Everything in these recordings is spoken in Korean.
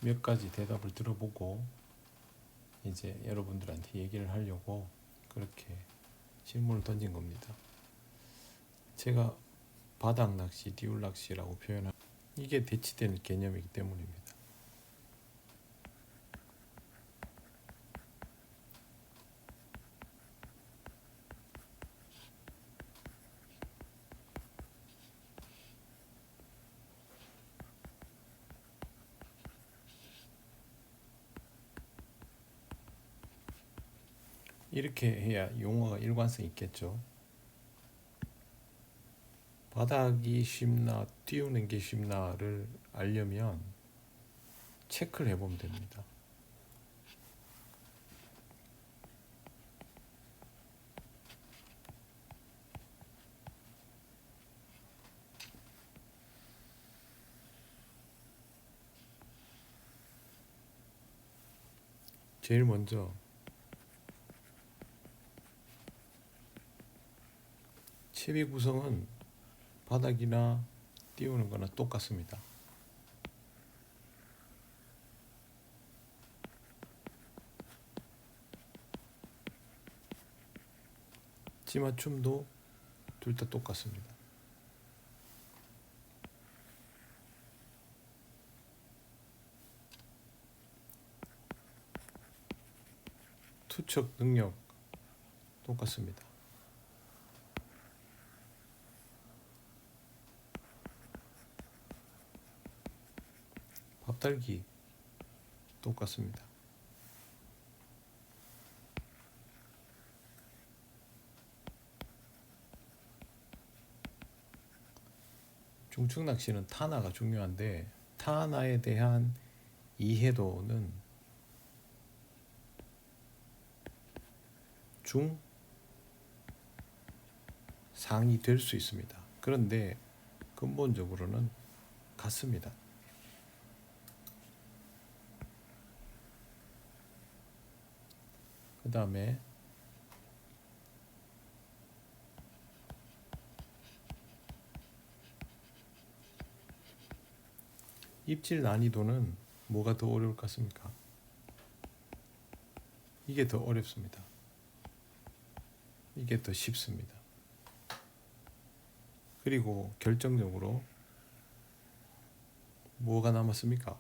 몇 가지 대답을 들어보고 이제 여러분들한테 얘기를 하려고 그렇게 질문을 던진 겁니다. 제가 바닥 낚시, 디올 낚시라고 표현한 이게 대치되는 개념이기 때문입니다. 이렇게 해야 용어가 일관성 있겠죠. 바닥이 쉽나 띄우는 게 쉽나를 알려면 체크를 해보면 됩니다. 제일 먼저 채비 구성은 바닥이나 띄우는 거나 똑같습니다. 찌맞춤도 둘 다 똑같습니다. 투척 능력 똑같습니다. 밥달기 똑같습니다. 중축 낚시는 타나가 중요한데 타나에 대한 이해도는 중 상이 될 수 있습니다. 그런데 근본적으로는 같습니다. 그 다음에 입질 난이도는 뭐가 더 어려울 것 같습니까? 이게 더 어렵습니다. 이게 더 쉽습니다. 그리고 결정적으로 뭐가 남았습니까?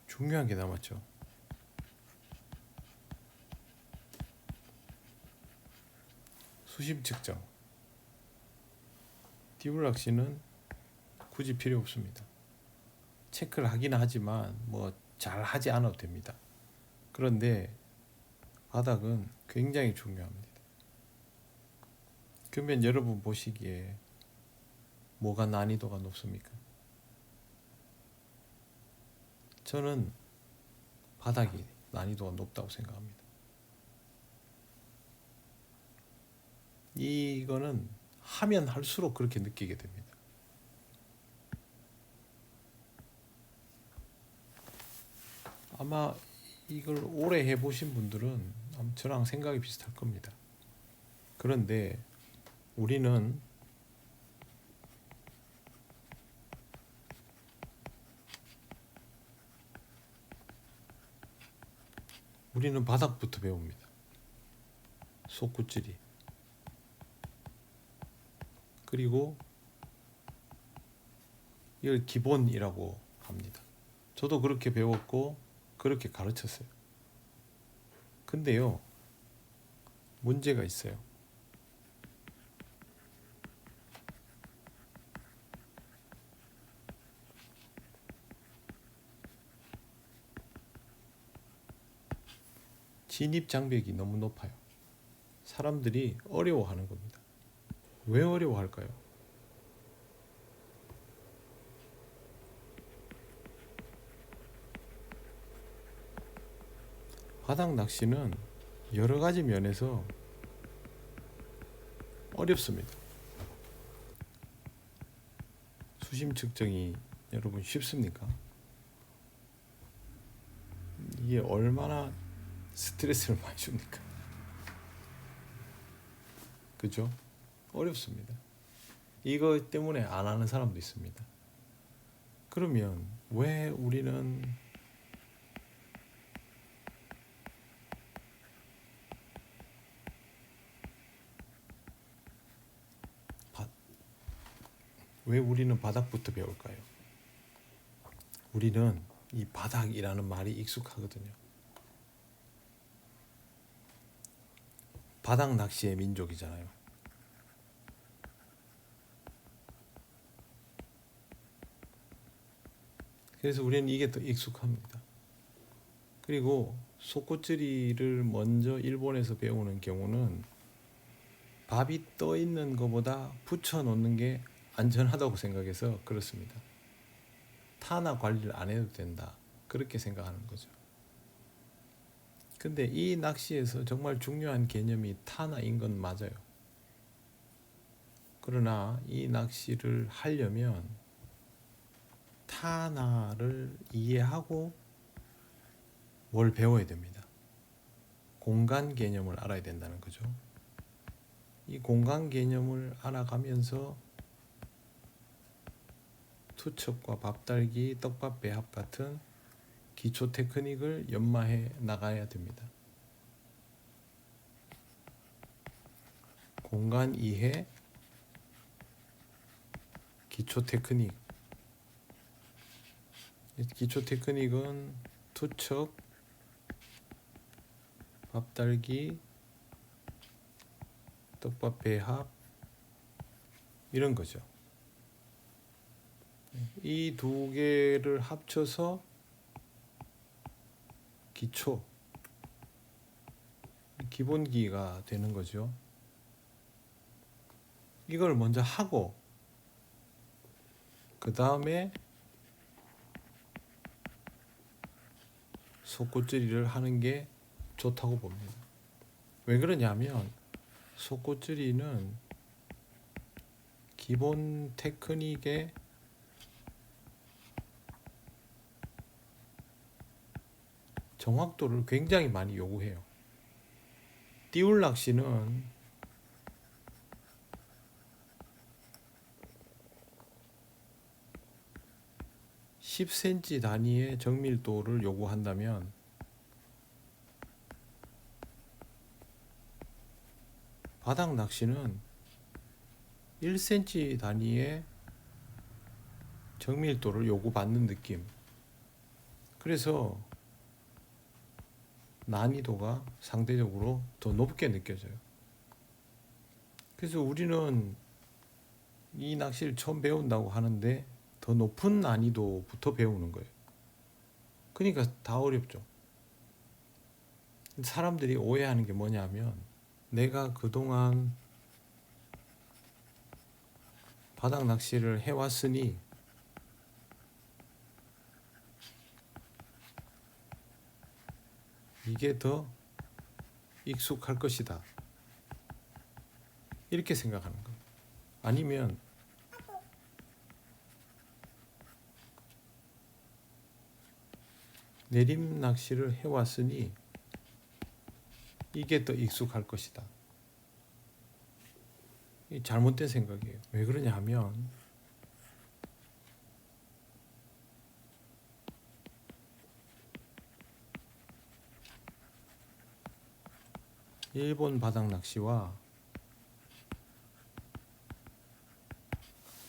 중요한 게 남았죠. 수심 측정. 디올 낚시는 굳이 필요 없습니다. 체크를 하긴 하지만 뭐 잘 하지 않아도 됩니다. 그런데 바닥은 굉장히 중요합니다. 그러면 여러분 보시기에 뭐가 난이도가 높습니까? 저는 바닥이 난이도가 높다고 생각합니다. 이거는 하면 할수록 그렇게 느끼게 됩니다. 아마 이걸 오래 해보신 분들은 저랑 생각이 비슷할 겁니다. 그런데 우리는 바닥부터 배웁니다. 속구찌리. 그리고 이걸 기본이라고 합니다. 저도 그렇게 배웠고 그렇게 가르쳤어요. 근데요, 문제가 있어요. 진입 장벽이 너무 높아요. 사람들이 어려워하는 겁니다. 왜 어려워할까요? 바닥 낚시는 여러 가지 면에서 어렵습니다. 수심 측정이 여러분 쉽습니까? 이게 얼마나 스트레스를 많이 줍니까? 그죠? 어렵습니다. 이거 때문에 안 하는 사람도 있습니다. 그러면 왜 우리는 바닥부터 배울까요? 우리는 이 바닥이라는 말이 익숙하거든요. 바닥 낚시의 민족이잖아요. 그래서 우리는 이게 더 익숙합니다. 그리고 속꽃질이를 먼저 일본에서 배우는 경우는 밥이 떠 있는 것보다 붙여 놓는 게 안전하다고 생각해서 그렇습니다. 타나 관리를 안 해도 된다. 그렇게 생각하는 거죠. 근데 이 낚시에서 정말 중요한 개념이 타나인 건 맞아요. 그러나 이 낚시를 하려면 타나를 이해하고 뭘 배워야 됩니다. 공간 개념을 알아야 된다는 거죠. 이 공간 개념을 알아가면서 투척과 밥달기, 떡밥 배합 같은 기초 테크닉을 연마해 나가야 됩니다. 공간 이해, 기초 테크닉. 기초 테크닉은 투척, 밥달기, 떡밥 배합 이런 거죠. 이 두 개를 합쳐서 기초, 기본기가 되는 거죠. 이걸 먼저 하고 그 다음에 속꽃질이를 하는 게 좋다고 봅니다. 왜 그러냐면 속꽃질이는 기본 테크닉의 정확도를 굉장히 많이 요구해요. 띄울 낚시는 (10cm) 단위의 정밀도를 요구한다면 바닥 낚시는 1cm 단위의 정밀도를 요구받는 느낌. 그래서 난이도가 상대적으로 더 높게 느껴져요. 그래서 우리는 이 낚시를 처음 배운다고 하는데 더 높은 난이도부터 배우는 거예요. 그러니까 다 어렵죠. 사람들이 오해하는 게 뭐냐면 내가 그동안 바닥 낚시를 해왔으니 이게 더 익숙할 것이다. 이렇게 생각하는 거예요. 아니면 내림 낚시를 해왔으니 이게 더 익숙할 것이다. 이 잘못된 생각이에요. 왜 그러냐 하면 일본 바닥 낚시와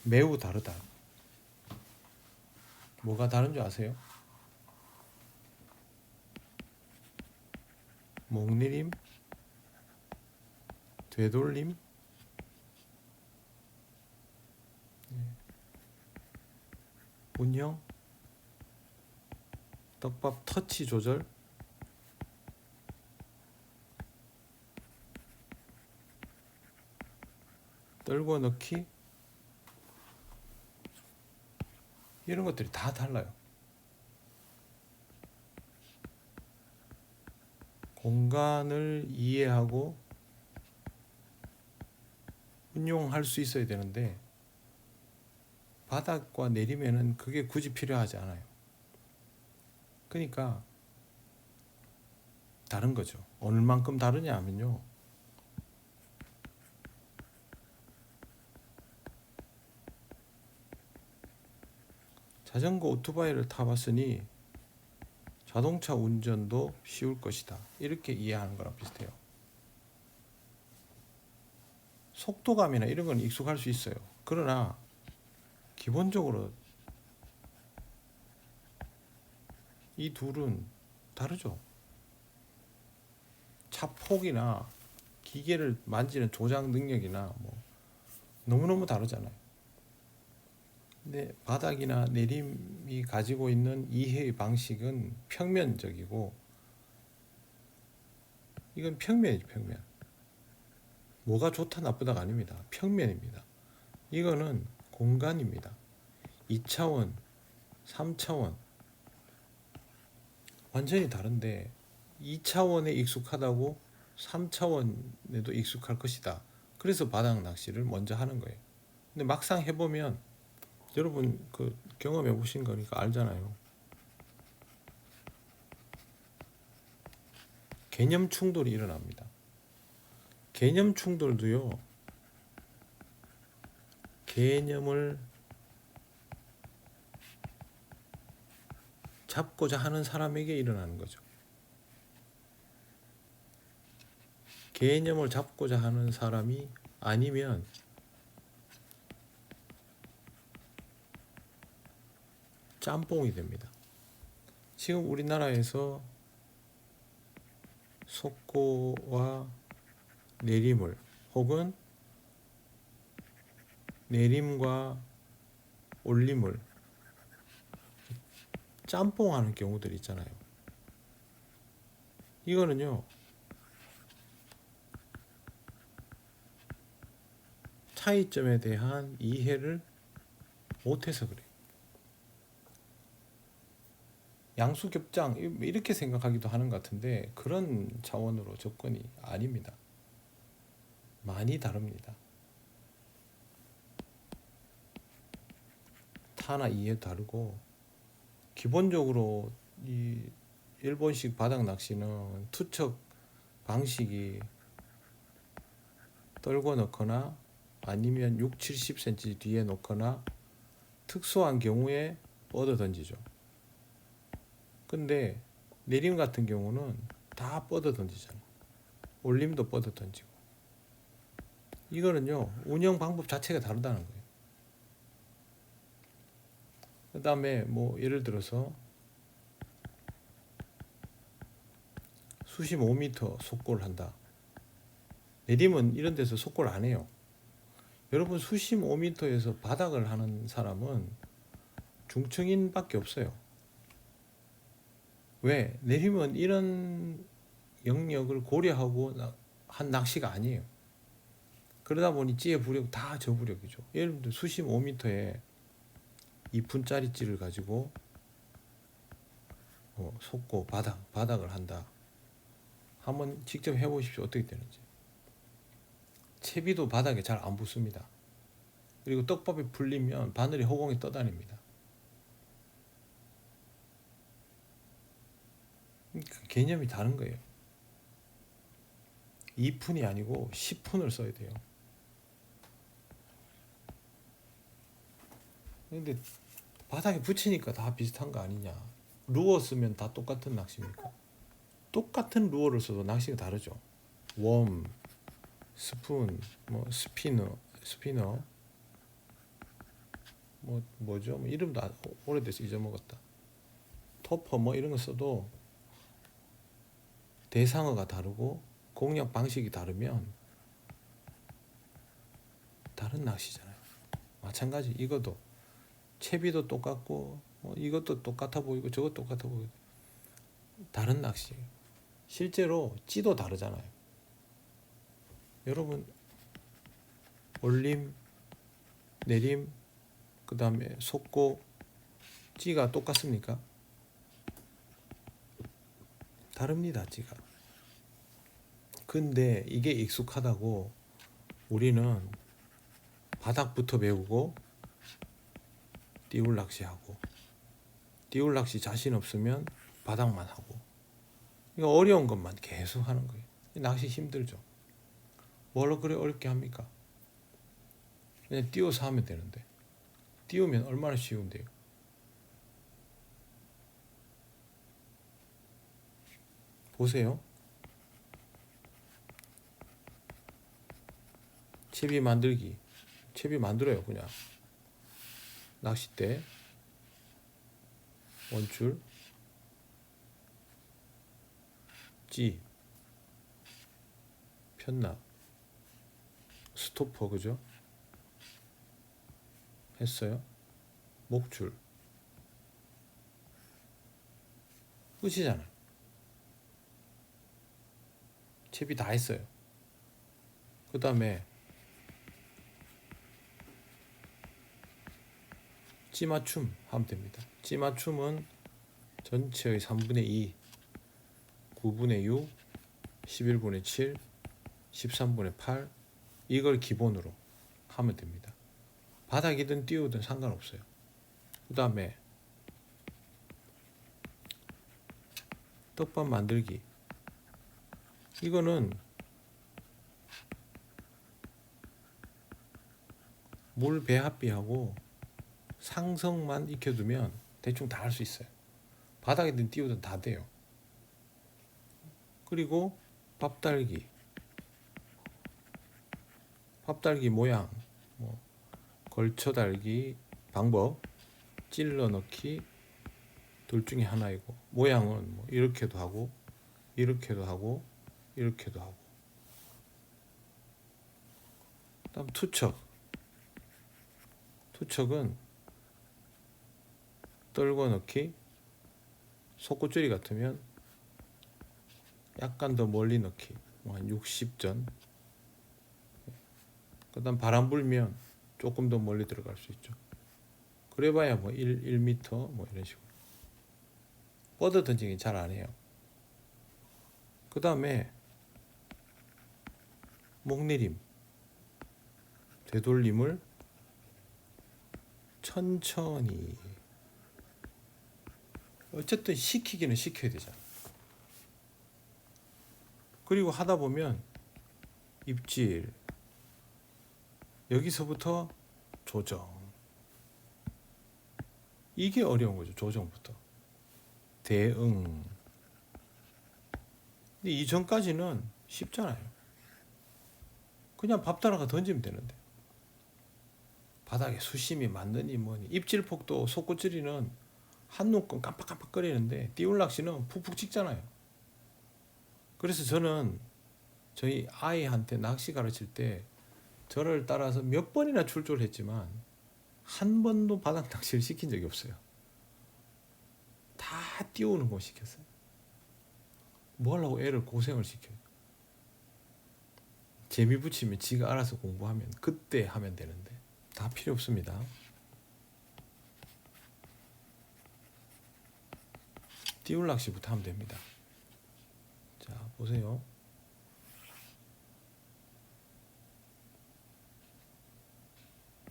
매우 다르다. 뭐가 다른 줄 아세요? 목내림, 되돌림, 운영, 떡밥 터치 조절, 떨궈 넣기 이런 것들이 다 달라요. 공간을 이해하고 운용할 수 있어야 되는데 바닥과 내림에는 그게 굳이 필요하지 않아요. 그러니까 다른 거죠. 얼만큼 다르냐 하면요. 자전거 오토바이를 타봤으니 자동차 운전도 쉬울 것이다. 이렇게 이해하는 거랑 비슷해요. 속도감이나 이런 건 익숙할 수 있어요. 그러나 기본적으로 이 둘은 다르죠. 차 폭이나 기계를 만지는 조작 능력이나 뭐 너무너무 다르잖아요. 근데 바닥이나 내림이 가지고 있는 이해의 방식은 평면적이고 이건 평면이죠, 평면. 뭐가 좋다 나쁘다가 아닙니다. 평면입니다. 이거는 공간입니다. 2차원, 3차원 완전히 다른데 2차원에 익숙하다고 3차원에도 익숙할 것이다. 그래서 바닥 낚시를 먼저 하는 거예요. 근데 막상 해보면 여러분 그 경험해 보신 거니까 알잖아요. 개념 충돌이 일어납니다. 개념 충돌도요. 개념을 잡고자 하는 사람에게 일어나는 거죠. 개념을 잡고자 하는 사람이 아니면 짬뽕이 됩니다. 지금 우리나라에서 속고와 내림을 혹은 내림과 올림을 짬뽕하는 경우들이 있잖아요. 이거는요. 차이점에 대한 이해를 못해서 그래요. 양수겹장 이렇게 생각하기도 하는 것 같은데 그런 차원으로 접근이 아닙니다. 많이 다릅니다. 타나 이해 다르고 기본적으로 이 일본식 바닥 낚시는 투척 방식이 떨궈 넣거나 아니면 6, 70cm 뒤에 놓거나 특수한 경우에 뻗어 던지죠. 근데 내림 같은 경우는 다 뻗어 던지잖아요. 올림도 뻗어 던지고. 이거는요 운영 방법 자체가 다르다는 거예요. 그 다음에 뭐 예를 들어서 수심 5m 속골 한다. 내림은 이런 데서 속골 안 해요. 여러분 수심 5m에서 바닥을 하는 사람은 중층인밖에 없어요. 왜? 내림은 이런 영역을 고려하고 한 낚시가 아니에요. 그러다 보니 찌의 부력 다 저부력이죠. 예를 들어 수심 5m에 2푼짜리 찌를 가지고 속고 바닥을 한다. 한번 직접 해보십시오. 어떻게 되는지. 채비도 바닥에 잘 안 붙습니다. 그리고 떡밥이 풀리면 바늘이 허공에 떠다닙니다. 그러니까 개념이 다른 거예요. 2푼이 아니고 10푼을 써야 돼요. 근데 바닥에 붙이니까 다 비슷한 거 아니냐. 루어 쓰면 다 똑같은 낚시입니까? 똑같은 루어를 써도 낚시가 다르죠. 웜, 스푼, 뭐 스피너 뭐죠? 뭐 이름도 오래돼서 잊어먹었다. 토퍼 뭐 이런 거 써도 대상어가 다르고 공략 방식이 다르면 다른 낚시잖아요. 마찬가지 이것도 채비도 똑같고 이것도 똑같아 보이고 저것도 똑같아 보이고 다른 낚시예요. 실제로 찌도 다르잖아요. 여러분 올림, 내림, 그 다음에 속고 찌가 똑같습니까? 다릅니다. 찌가. 근데 이게 익숙하다고 우리는 바닥부터 배우고 띄울 낚시하고, 띄울 낚시 자신 없으면 바닥만 하고, 이거 어려운 것만 계속 하는 거예요. 낚시 힘들죠. 뭘로 그래 어렵게 합니까? 그냥 띄워서 하면 되는데, 띄우면 얼마나 쉬운데요. 보세요. 채비 만들기. 채비 만들어요. 그냥 낚싯대, 원줄, 찌, 편납, 스토퍼, 그죠? 했어요. 목줄, 끝이잖아요. 채비 다 했어요. 그 다음에 찌 맞춤 하면 됩니다. 찌 맞춤은 전체의 3분의 2, 9분의 6, 11분의 7, 13분의 8, 이걸 기본으로 하면 됩니다. 바닥이든 띄우든 상관없어요. 그 다음에 떡밥 만들기. 이거는 물 배합비하고 상성만 익혀두면 대충 다 할 수 있어요. 바닥이든 띄우든 다 돼요. 그리고 밥 달기. 밥 달기 모양, 뭐 걸쳐 달기 방법, 찔러 넣기 둘 중에 하나이고, 모양은 뭐 이렇게도 하고 이렇게도 하고 이렇게도 하고. 그다음 투척. 투척은 떨궈 넣기, 속꼬줄이 같으면 약간 더 멀리 넣기, 한 60전. 그 다음 바람 불면 조금 더 멀리 들어갈 수 있죠. 그래봐야 뭐 1m 뭐 이런 식으로. 뻗어 던지기 잘 안 해요. 그 다음에 목내림, 되돌림을 천천히, 어쨌든 시키기는 시켜야 되잖아. 그리고 하다 보면 입질, 여기서부터 조정. 이게 어려운 거죠. 조정부터. 대응. 근데 이전까지는 쉽잖아요. 그냥 밥 따라가 던지면 되는데. 바닥에 수심이 맞느니 뭐니. 입질폭도 속구찌리는 한눈금 깜빡깜빡거리는데 띄울 낚시는 푹푹 찍잖아요. 그래서 저는 저희 아이한테 낚시 가르칠 때 저를 따라서 몇 번이나 출조를 했지만 한 번도 바닥 낚시를 시킨 적이 없어요. 다 띄우는 거 시켰어요. 뭐 하려고 애를 고생을 시켜요. 재미 붙이면 지가 알아서 공부하면 그때 하면 되는데 다 필요 없습니다. 띄울 낚시부터 하면 됩니다. 자, 보세요.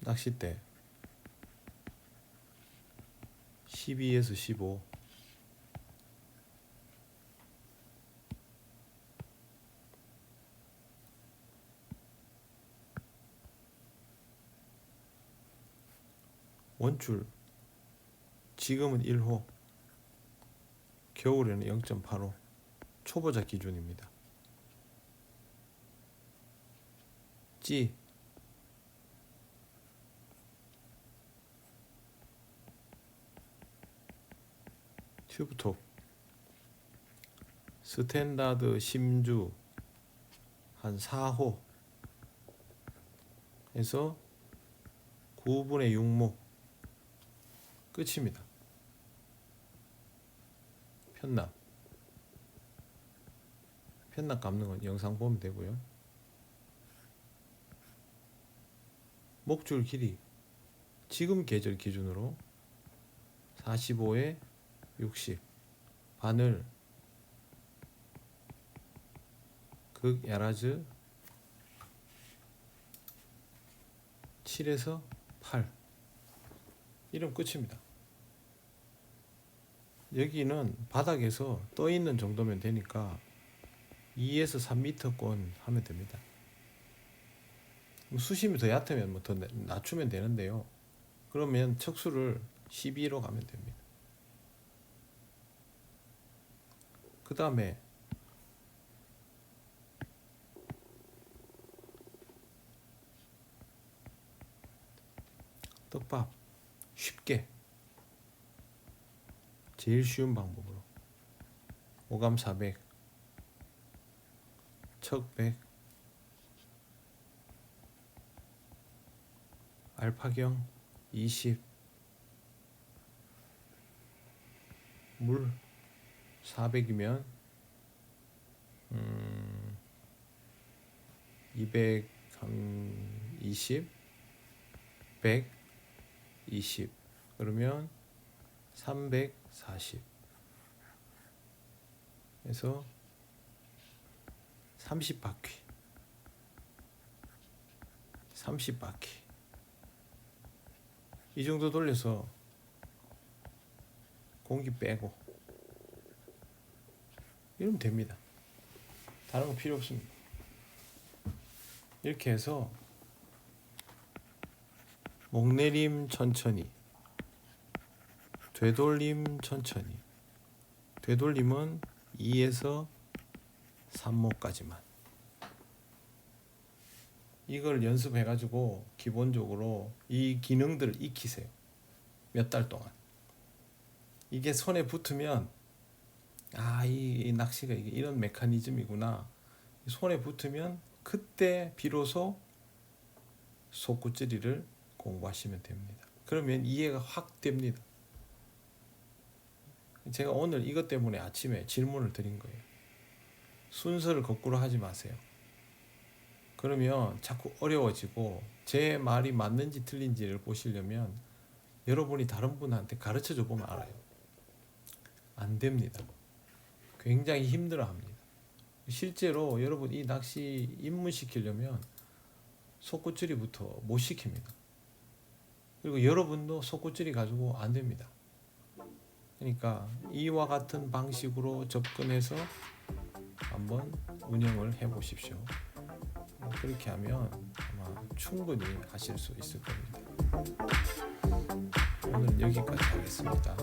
낚싯대 12에서 15, 원줄 지금은 1호, 겨울에는 0.85, 초보자 기준입니다. 찌 튜브톱 스탠다드 심주 한 4호 해서 9분의 6목 끝입니다. 편납 감는 건 영상 보면 되고요. 목줄 길이 지금 계절 기준으로 45에 60, 바늘 그 극 야라즈 7에서 8 이러면 끝입니다. 여기는 바닥에서 떠 있는 정도면 되니까 2에서 3m권 하면 됩니다. 수심이 더 얕으면 뭐 더 낮추면 되는데요. 그러면 척수를 12로 가면 됩니다. 그 다음에 떡밥 쉽게 제일 쉬운 방법으로 오감 400 척 100 알파경 20 물 400이면 220 120 그러면 340 해서 30바퀴 이 정도 돌려서 공기 빼고 이러면 됩니다. 다른 거 필요 없습니다. 이렇게 해서 목내림 천천히, 되돌림 천천히. 되돌림은 2에서 3모까지만. 이걸 연습해가지고 기본적으로 이 기능들을 익히세요. 몇 달 동안. 이게 손에 붙으면 이 낚시가 이런 메커니즘이구나. 손에 붙으면 그때 비로소 속구찌리를 공부하시면 됩니다. 그러면 이해가 확 됩니다. 제가 오늘 이것 때문에 아침에 질문을 드린 거예요. 순서를 거꾸로 하지 마세요. 그러면 자꾸 어려워지고 제 말이 맞는지 틀린지를 보시려면 여러분이 다른 분한테 가르쳐 줘 보면 알아요. 안 됩니다. 굉장히 힘들어 합니다. 실제로 여러분 이 낚시 입문시키려면 속구찌리부터 못 시킵니다. 그리고 여러분도 속구찌리 가지고 안 됩니다. 그러니까 이와 같은 방식으로 접근해서 한번 운영을 해 보십시오. 그렇게 하면 아마 충분히 하실 수 있을 겁니다. 오늘 여기까지 하겠습니다.